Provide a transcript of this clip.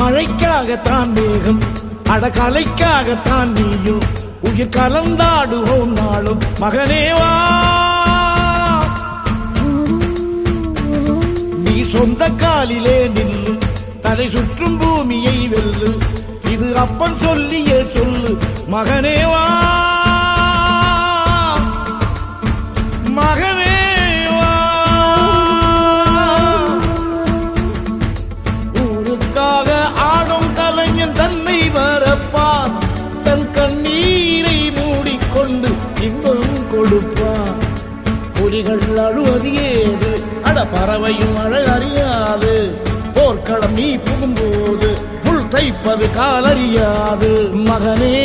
மழைக்காகத்தான் மேகம் அடகலைக்காகத்தான் நீயும் உயிர் கலந்தாடுவோம் நாளும் மகனேவா நீ சொந்த காலிலே நில்லு தலை சுற்றும் பூமியை வெல்லு இது அப்பன் சொல்லியே சொல்லு மகனேவா மகனேவா ஊருக்காக ஆடும் கலைஞன் தன்னை வரப்பான் தன் கண்ணீரை மூடிக்கொண்டு இன்பம் கொடுப்பான் புலிகள் அழுவது ஏது அட பறவையும் அழகறியாது போர்க்களம் நீ புகும்போது முள் தைப்பது காலறியாது மகனே